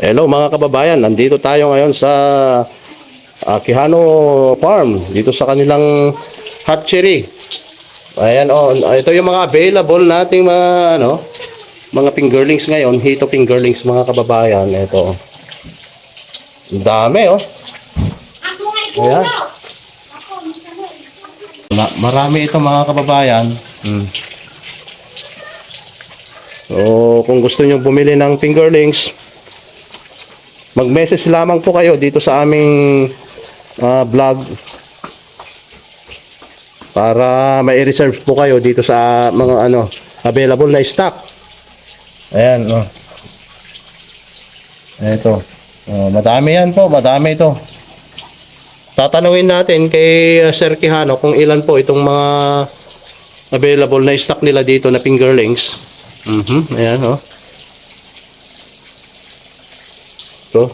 Hello mga kababayan, nandito tayo ngayon sa Quijano Farm, dito sa kanilang hatchery. Ayan ito yung mga available nating mga fingerlings ngayon, hito fingerlings mga kababayan. Ito. Ang dami Ayan. Marami ito mga kababayan. So, kung gusto niyo bumili ng fingerlings, mag-message lamang po kayo dito sa aming vlog para may reserve po kayo dito sa mga available na stock. Ayan, Ito. Madami yan po, madami ito. Tatanungin natin kay Sir Quijano kung ilan po itong mga available na stock nila dito na fingerlings. Ayan, Ito.